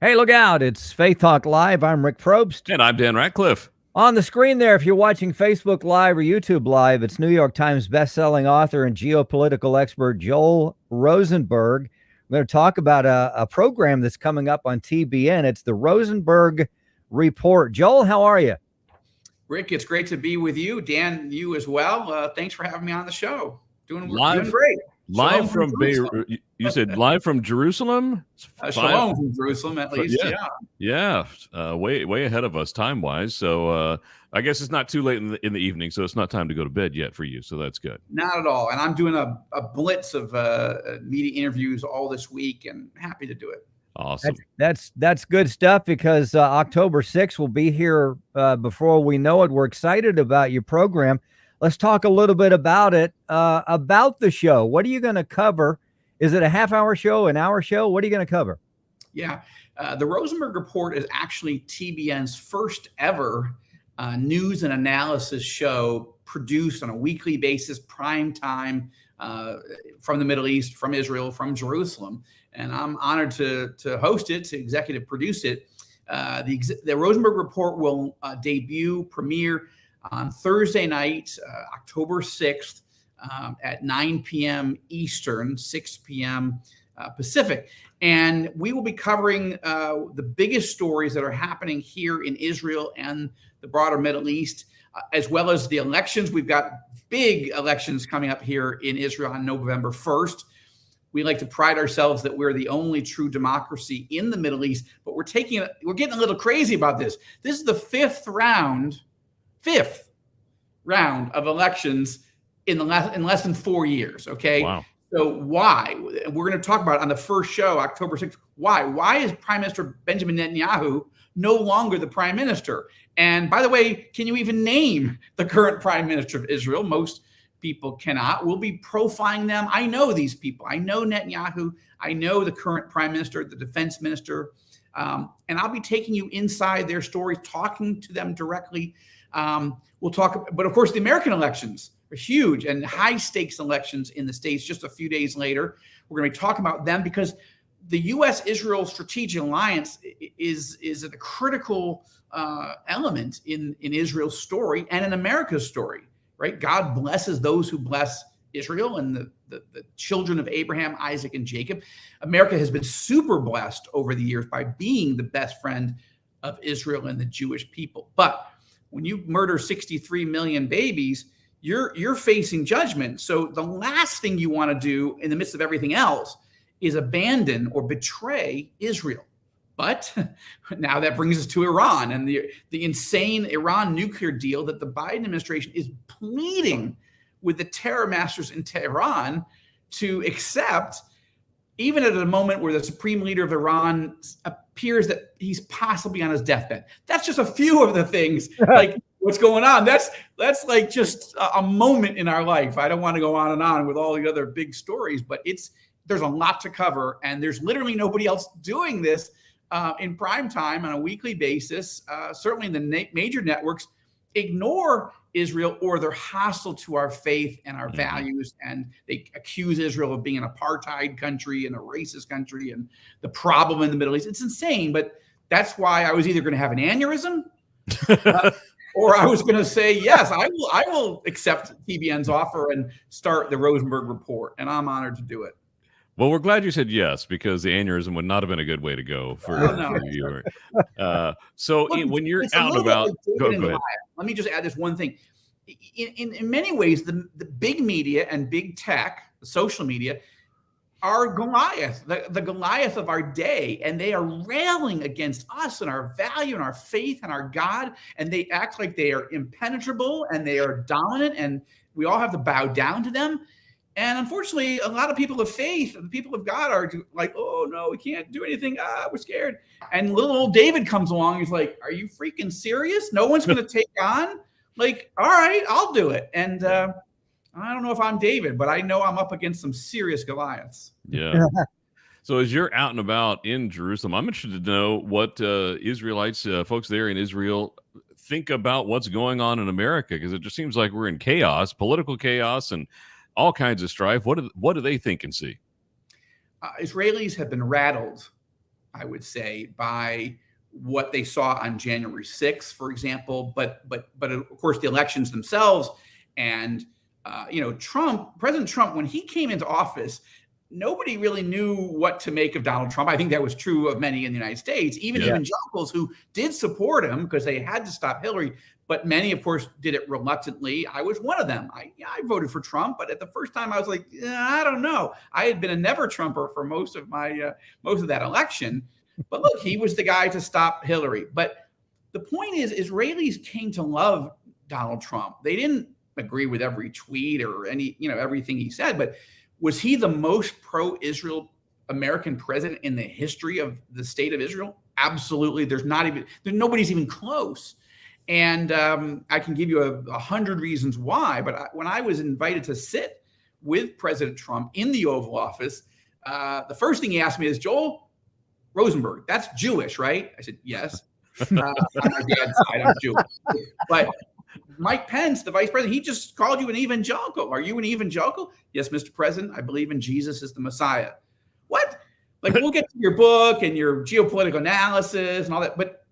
Hey, look out. It's Faith Talk Live. I'm Rick Probst. And I'm Dan Ratcliffe. On the screen there, if you're watching Facebook Live or YouTube Live, it's New York Times bestselling author and geopolitical expert Joel Rosenberg. We're going to talk about a program that's coming up on TBN. It's the Rosenberg Report. Joel, how are you? Rick, it's great to be with you. Dan, you as well. Thanks for having me on the show. Doing live, great. Live from Beirut. You said live from Jerusalem? Shalom from Jerusalem, at least. Yeah. Way ahead of us time-wise. So I guess it's not too late in the evening, so it's not time to go to bed yet for you. So that's good. Not at all. And I'm doing a blitz of media interviews all this week, and happy to do it. Awesome. That's good stuff, because October 6th will be here before we know it. We're excited about your program. Let's talk a little bit about it, about the show. What are you going to cover? Is it a half-hour show, an hour show? What are you going to cover? Yeah, the Rosenberg Report is actually TBN's first ever news and analysis show produced on a weekly basis, prime time, from the Middle East, from Israel, from Jerusalem. And I'm honored to host it, to executive produce it. The Rosenberg Report will premiere on Thursday night, October 6th, at 9 p.m. Eastern, 6 p.m. Pacific. And we will be covering the biggest stories that are happening here in Israel and the broader Middle East, as well as the elections. We've got big elections coming up here in Israel on November 1st. We like to pride ourselves that we're the only true democracy in the Middle East, but we're getting a little crazy about this. This is the fifth round of elections in less than 4 years. Okay. Wow. So why? We're going to talk about it on the first show, October 6th. Why is Prime Minister Benjamin Netanyahu no longer the prime minister? And by the way, can you even name the current prime minister of Israel? Most people cannot. We'll be profiling them. I know these people. I know Netanyahu. I know the current prime minister, the defense minister. And I'll be taking you inside their stories, talking to them directly. We'll talk, but of course, the American elections are huge and high stakes elections in the States just a few days later. We're going to be talking about them because the U.S.-Israel strategic alliance is a critical element in Israel's story and in America's story, right? God blesses those who bless Israel and the children of Abraham, Isaac, and Jacob. America has been super blessed over the years by being the best friend of Israel and the Jewish people. But when you murder 63 million babies, you're facing judgment. So the last thing you want to do in the midst of everything else is abandon or betray Israel. But now that brings us to Iran and the insane Iran nuclear deal that the Biden administration is pleading with the terror masters in Tehran to accept, even at a moment where the supreme leader of Iran appears that he's possibly on his deathbed. That's just a few of the things, like what's going on. That's like just a moment in our life. I don't want to go on and on with all the other big stories, but there's a lot to cover, and there's literally nobody else doing this in prime time on a weekly basis. Certainly the major networks ignore Israel, or they're hostile to our faith and our values, and they accuse Israel of being an apartheid country and a racist country and the problem in the Middle East. It's insane, but that's why I was either going to have an aneurysm or I was going to say, yes, I will accept TBN's offer and start the Rosenberg Report, and I'm honored to do it. Well, we're glad you said yes, because the aneurysm would not have been a good way to go for you. So when you're out and about, go ahead. Let me just add this one thing. In many ways, the big media and big tech, the social media, are Goliath, the Goliath of our day, and they are railing against us and our value and our faith and our God, and they act like they are impenetrable and they are dominant, and we all have to bow down to them. And unfortunately, a lot of people of faith, the people of God, are like, oh, no, we can't do anything. We're scared. And little old David comes along. He's like, are you freaking serious? No one's going to take on? Like, all right, I'll do it. And I don't know if I'm David, but I know I'm up against some serious Goliaths. Yeah. So as you're out and about in Jerusalem, I'm interested to know what Israelites, folks there in Israel, think about what's going on in America, because it just seems like we're in chaos, political chaos, and all kinds of strife. What do they think and see? Israelis have been rattled I would say, by what they saw on January 6th, for example, but of course the elections themselves. And President Trump, when he came into office, nobody really knew what to make of Donald Trump. I think that was true of many in the United States, even evangelicals who did support him because they had to stop Hillary. But many, of course, did it reluctantly. I was one of them. I voted for Trump, but at the first time I was like, I don't know. I had been a never Trumper for most of that election. But look, he was the guy to stop Hillary. But the point is, Israelis came to love Donald Trump. They didn't agree with every tweet or everything he said, but was he the most pro-Israel American president in the history of the state of Israel? Absolutely. Nobody's even close. And I can give you 100 reasons why. But when I was invited to sit with President Trump in the Oval Office, the first thing he asked me is, Joel, Rosenberg, that's Jewish, right? I said, yes. On my dad's side, I'm Jewish. But Mike Pence, the vice president, he just called you an evangelical. Are you an evangelical? Yes, Mr. President, I believe in Jesus as the Messiah. What? Like, we'll get to your book and your geopolitical analysis and all that, but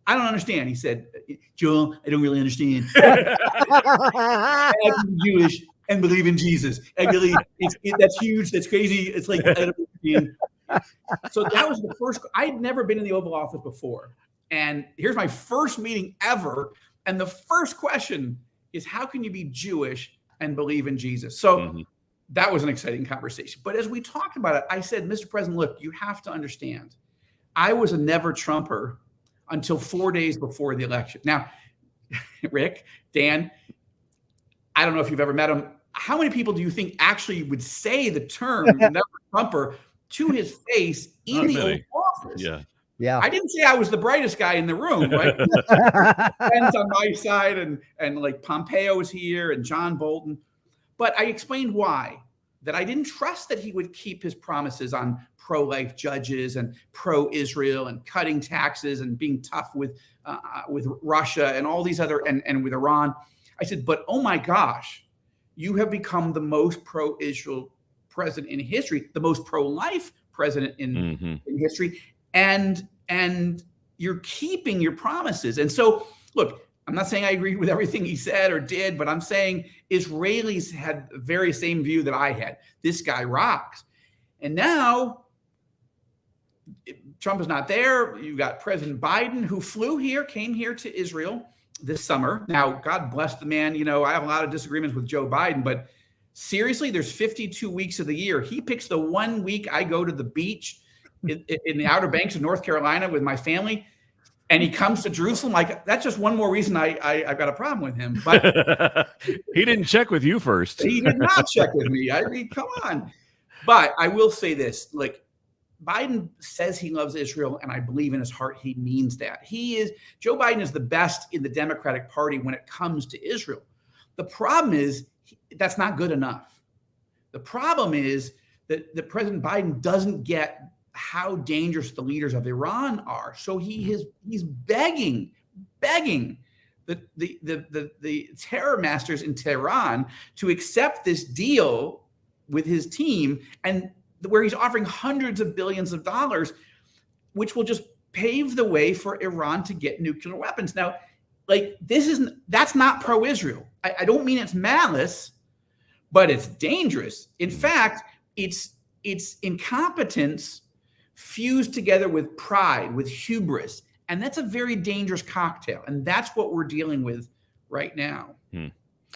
I don't understand. He said, Joel, I don't really understand. I'm Jewish and believe in Jesus. I believe that's huge. That's crazy. It's like, I don't understand. So that was the first. I'd never been in the Oval Office before. And here's my first meeting ever. And the first question is, how can you be Jewish and believe in Jesus? So that was an exciting conversation. But as we talked about it, I said, Mr. President, look, you have to understand, I was a never Trumper until 4 days before the election. Now, Rick, Dan, I don't know if you've ever met him. How many people do you think actually would say the term never Trumper to his face in the Oval Office? Yeah. I didn't say I was the brightest guy in the room, right? Friends on my side, and like Pompeo was here and John Bolton. But I explained why. That I didn't trust that he would keep his promises on pro-life judges and pro-Israel and cutting taxes and being tough with Russia and all these other and with Iran. I said, but oh my gosh, you have become the most pro-Israel president in history, the most pro-life president in history. And you're keeping your promises. And so, look, I'm not saying I agree with everything he said or did, but I'm saying Israelis had the very same view that I had. This guy rocks. And now Trump is not there. You've got President Biden, who came here to Israel this summer. Now, God bless the man. I have a lot of disagreements with Joe Biden, but seriously, there's 52 weeks of the year. He picks the 1 week I go to the beach in the Outer Banks of North Carolina with my family, and he comes to Jerusalem. Like, that's just one more reason I've got a problem with him. But he didn't check with you first. He did not check with me. I mean, come on. But I will say this, like, Biden says he loves Israel, and I believe in his heart he means that. Joe Biden is the best in the Democratic Party when it comes to Israel. The problem is that's not good enough. The problem is that President Biden doesn't get how dangerous the leaders of Iran are. So he's begging the terror masters in Tehran to accept this deal with his team, and where he's offering hundreds of billions of dollars, which will just pave the way for Iran to get nuclear weapons. Now, like, that's not pro-Israel. I don't mean it's malice, but it's dangerous. In fact, it's incompetence fused together with pride, with hubris. And that's a very dangerous cocktail. And that's what we're dealing with right now.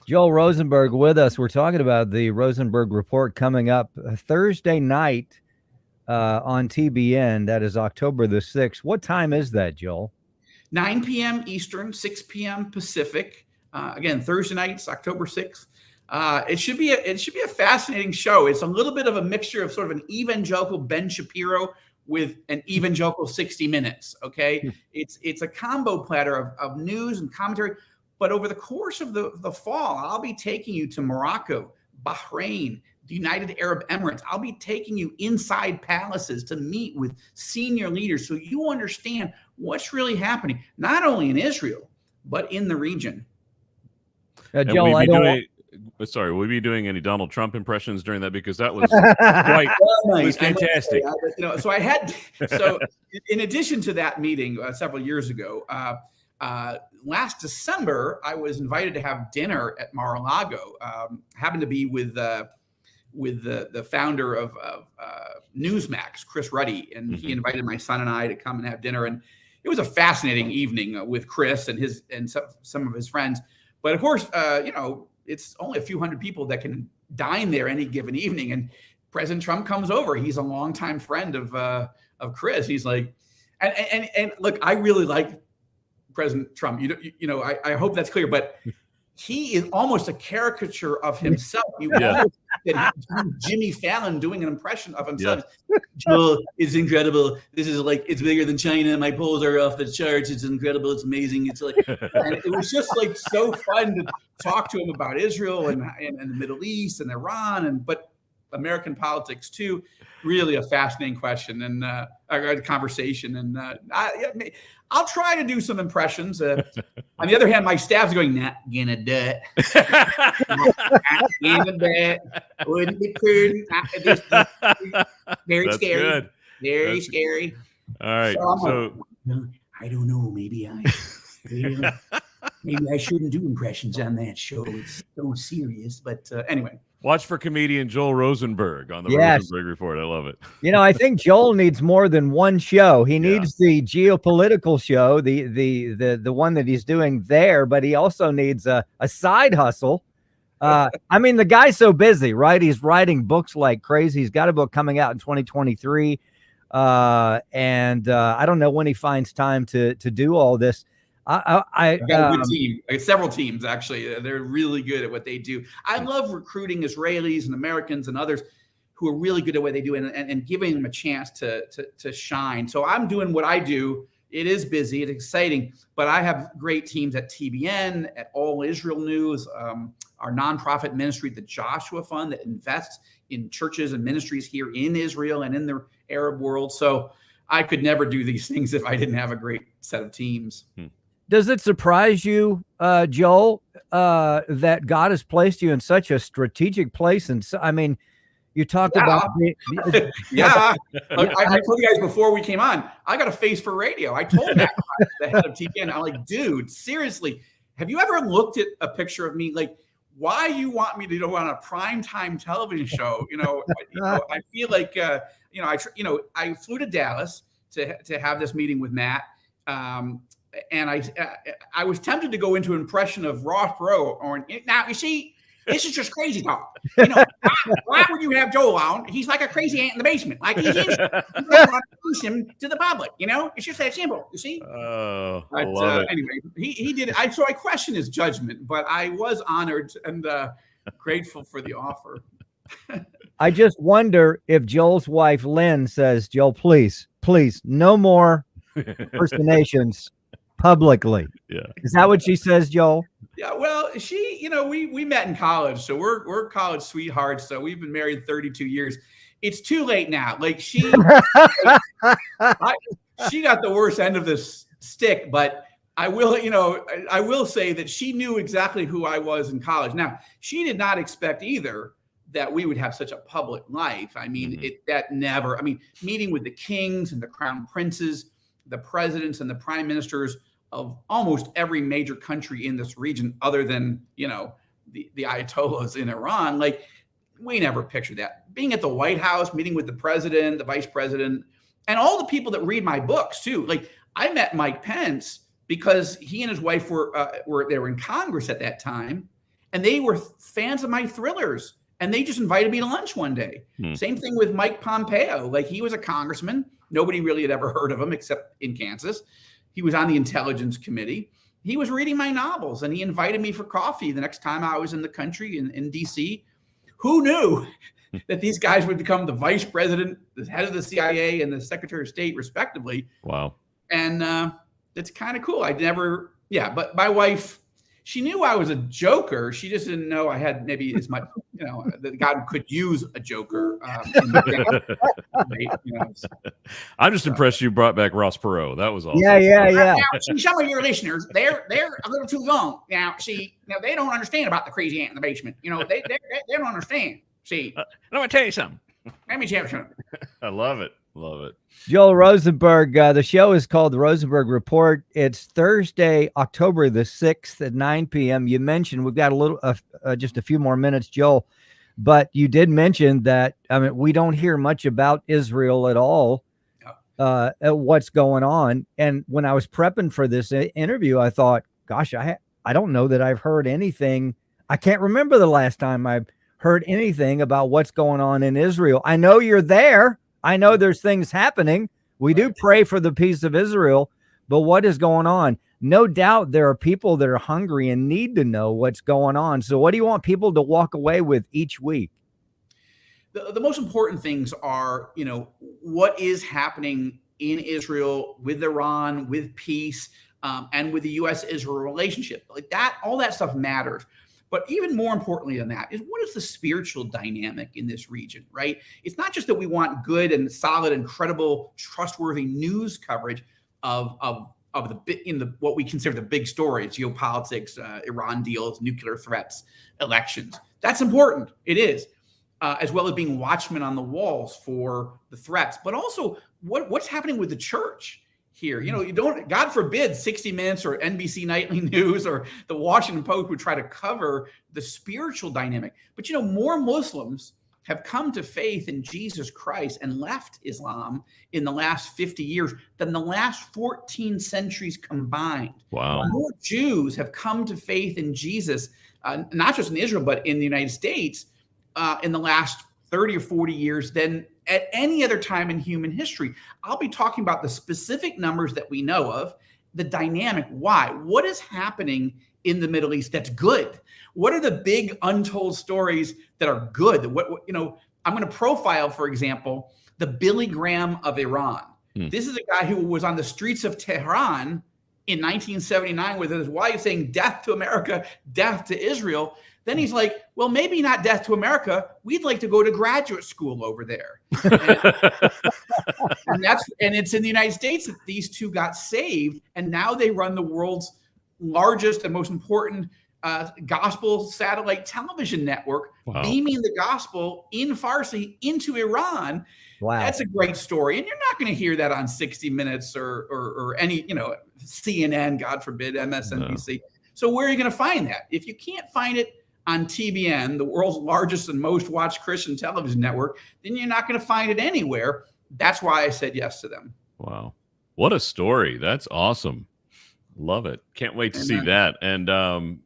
Joel Rosenberg with us. We're talking about the Rosenberg Report coming up Thursday night on TBN. That is October the 6th. What time is that, Joel? 9 p.m. Eastern, 6 p.m. Pacific. Again, Thursday night, it's October 6th. It should be a fascinating show. It's a little bit of a mixture of sort of an evangelical Ben Shapiro with an evangelical 60 Minutes. Okay, it's a combo platter of news and commentary. But over the course of the fall, I'll be taking you to Morocco, Bahrain, the United Arab Emirates. I'll be taking you inside palaces to meet with senior leaders so you understand what's really happening, not only in Israel, but in the region. Joel, I don't Sorry, will we be doing any Donald Trump impressions during that? Because that was quite it was fantastic. So in addition to that meeting several years ago, last December, I was invited to have dinner at Mar-a-Lago. Happened to be with the founder of Newsmax, Chris Ruddy, and he invited my son and I to come and have dinner. And it was a fascinating evening with Chris and some of his friends. But of course, it's only a few hundred people that can dine there any given evening. And President Trump comes over. He's a longtime friend of Chris. He's like, and look, I really like President Trump. I hope that's clear. But he is almost a caricature of himself. Jimmy Fallon doing an impression of himself. Yeah. Joel, it's incredible. This is like, it's bigger than China. My polls are off the charts. It's incredible. It's amazing. It's like, and it was just like so fun to talk to him about Israel and the Middle East and Iran, but American politics too. Really a fascinating question and a conversation. And I'll try to do some impressions. On the other hand, my staff's going, not gonna do it. Not gonna do it. Wouldn't be prudent. Very That's scary. Good. Very scary. All right. So I don't know. Maybe I shouldn't do impressions on that show. It's so serious. But anyway. Watch for comedian Joel Rosenberg on the Rosenberg Report. I love it. I think Joel needs more than one show. He needs the geopolitical show, the one that he's doing there, but he also needs a side hustle. The guy's so busy, right? He's writing books like crazy. He's got a book coming out in 2023. And I don't know when he finds time to do all this. I got a good team. Several teams, actually. They're really good at what they do. I love recruiting Israelis and Americans and others who are really good at what they do and giving them a chance to shine. So I'm doing what I do. It is busy. It's exciting. But I have great teams at TBN, at All Israel News, our nonprofit ministry, the Joshua Fund, that invests in churches and ministries here in Israel and in the Arab world. So I could never do these things if I didn't have a great set of teams. Does it surprise you, Joel, that God has placed you in such a strategic place? And you talked about I told you guys before we came on, I got a face for radio. I told Matt, the head of TPN, I'm like, dude, seriously, have you ever looked at a picture of me? Like, why you want me to go on a primetime television show? I feel like, I flew to Dallas to have this meeting with Matt. And I was tempted to go into an impression of Ross Perot. Or now you see, this is just crazy talk. Why would you have Joel on? He's like a crazy ant in the basement. Like he's in. You don't want to introduce him to the public. It's just that simple. You see? Oh, I love it. Anyway, he did it. So I question his judgment, but I was honored and grateful for the offer. I just wonder if Joel's wife Lynn says, "Joel, please, no more impersonations." Publicly. Yeah. Is that what she says, Joel? Yeah. Well, she, we met in college, so we're college sweethearts. So we've been married 32 years. It's too late now. Like she got the worst end of this stick, but I will say that she knew exactly who I was in college. Now, she did not expect either that we would have such a public life. Meeting with the kings and the crown princes, the presidents and the prime ministers of almost every major country in this region, other than, the Ayatollahs in Iran. Like, we never pictured that. Being at the White House, meeting with the president, the vice president, and all the people that read my books too. Like, I met Mike Pence because he and his wife were in Congress at that time, and they were fans of my thrillers, and they just invited me to lunch one day. Same thing with Mike Pompeo. Like, he was a congressman. Nobody really had ever heard of him except in Kansas. He was on the Intelligence Committee. He was reading my novels, and he invited me for coffee the next time I was in the country in D.C. Who knew that these guys would become the vice president, the head of the CIA, and the secretary of state, respectively? Wow. And it's kind of cool. But my wife, she knew I was a joker. She just didn't know I had maybe as much, that God could use a joker. I'm just impressed you brought back Ross Perot. That was awesome. Yeah. Now, see, some of your listeners, they're a little too young. Now, see, they don't understand about the crazy ant in the basement. They don't understand. See, I'm going to tell you something. let me tell you something. I love it. Love it. Joel Rosenberg, the show is called the Rosenberg Report. It's Thursday, October the 6th at 9 p.m. You mentioned we've got just a few more minutes, Joel, but you did mention that, we don't hear much about Israel at all, what's going on. And when I was prepping for this interview, I thought, gosh, I don't know that I've heard anything. I can't remember the last time I've heard anything about what's going on in Israel. I know you're there. I know there's things happening. We do pray for the peace of Israel, but what is going on? No doubt there are people that are hungry and need to know what's going on. So what do you want people to walk away with each week? The most important things are, what is happening in Israel with Iran, with peace, and with the U.S.-Israel relationship. Like that, all that stuff matters. But even more importantly than that is what is the spiritual dynamic in this region, right? It's not just that we want good and solid and credible, trustworthy news coverage of what we consider the big stories, geopolitics, Iran deals, nuclear threats, elections. That's important. It is, as well as being watchmen on the walls for the threats, but also what's happening with the church here. You don't, God forbid, 60 Minutes or NBC Nightly News or the Washington Post would try to cover the spiritual dynamic. But, more Muslims have come to faith in Jesus Christ and left Islam in the last 50 years than the last 14 centuries combined. Wow. More Jews have come to faith in Jesus, not just in Israel, but in the United States in the last 30 or 40 years than at any other time in human history. I'll be talking about the specific numbers that we know of, the dynamic, why, what is happening in the Middle East that's good? What are the big untold stories that are good? I'm going to profile, for example, the Billy Graham of Iran. This is a guy who was on the streets of Tehran in 1979 with his wife saying, "Death to America, death to Israel." Then he's like, well, maybe not death to America. We'd like to go to graduate school over there. And it's in the United States that these two got saved. And now they run the world's largest and most important gospel satellite television network, beaming the gospel in Farsi into Iran. Wow. That's a great story. And you're not going to hear that on 60 Minutes or any, CNN, God forbid, MSNBC. No. So where are you going to find that? If you can't find it on TBN, the world's largest and most watched Christian television network, then you're not going to find it anywhere. That's why I said yes to them. Wow. What a story. That's awesome. Love it. Can't wait to see that. And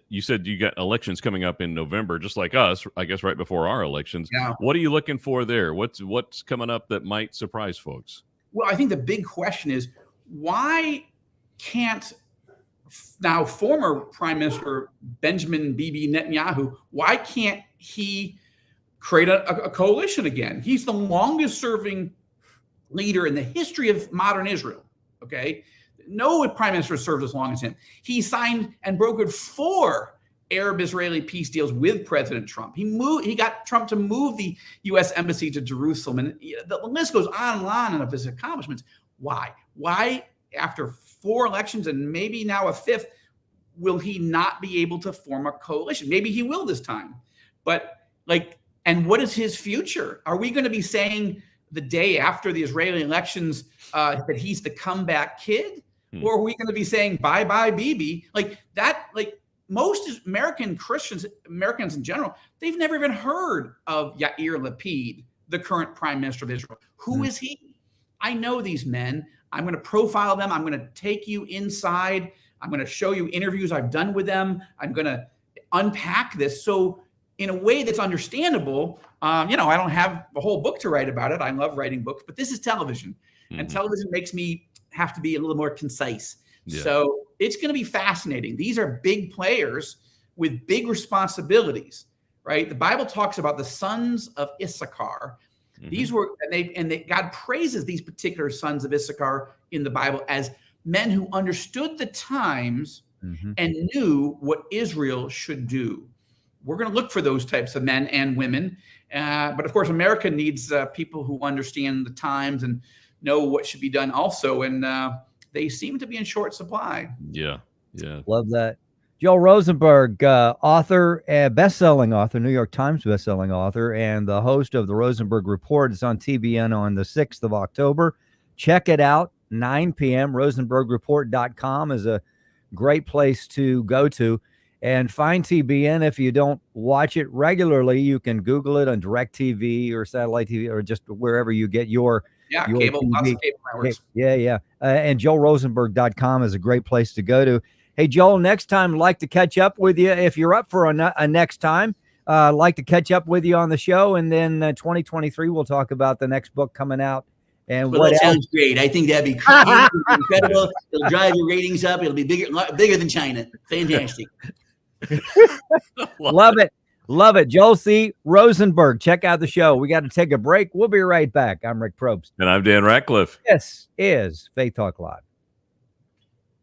you said you got elections coming up in November, just like us, I guess, right before our elections. Yeah. What are you looking for there? What's coming up that might surprise folks? Well, I think the big question is, why can't now former Prime Minister Benjamin Bibi Netanyahu, why can't he create a coalition again? He's the longest serving leader in the history of modern Israel. Okay. No Prime Minister served as long as him. He signed and brokered 4 Arab-Israeli peace deals with President Trump. He got Trump to move the U.S. embassy to Jerusalem. And the list goes on and on of his accomplishments. Why? Why, after 4 elections and maybe now a 5th, will he not be able to form a coalition? Maybe he will this time. But and what is his future? Are we going to be saying the day after the Israeli elections that he's the comeback kid? Or are we going to be saying bye-bye Bibi? Most American Christians, Americans in general, they've never even heard of Yair Lapid, the current Prime Minister of Israel. Who is he? I know these men. I'm going to profile them. I'm going to take you inside. I'm going to show you interviews I've done with them. I'm going to unpack this so in a way that's understandable. I don't have a whole book to write about it. I love writing books, but this is television. And television makes me have to be a little more concise. Yeah. So it's going to be fascinating. These are big players with big responsibilities, right? The Bible talks about the sons of Issachar. These were, God praises these particular sons of Issachar in the Bible as men who understood the times Mhm. and knew what Israel should do. We're going to look for those types of men and women. But of course, America needs people who understand the times and know what should be done also. And they seem to be in short supply. Yeah. Yeah. Love that. Joel Rosenberg, author, best-selling author, New York Times best-selling author, and the host of the Rosenberg Report. It's on TBN on the 6th of October. Check it out, 9 p.m. RosenbergReport.com is a great place to go to. And find TBN. If you don't watch it regularly, you can Google it on DirecTV or satellite TV or just wherever you get your Cable, TV. lots of cable networks. Yeah. And JoelRosenberg.com is a great place to go to. Hey, Joel, next time, I'd like to catch up with you. If you're up for a next time, I'd like to catch up with you on the show. And then 2023, we'll talk about the next book coming out. And well, what that else? sounds great. I think that'd be incredible. It'll drive your ratings up. It'll be bigger than China. Fantastic. Love it. Joel C. Rosenberg. Check out the show. We got to take a break. We'll be right back. I'm Rick Probst. And I'm Dan Ratcliffe. This is Faith Talk Live.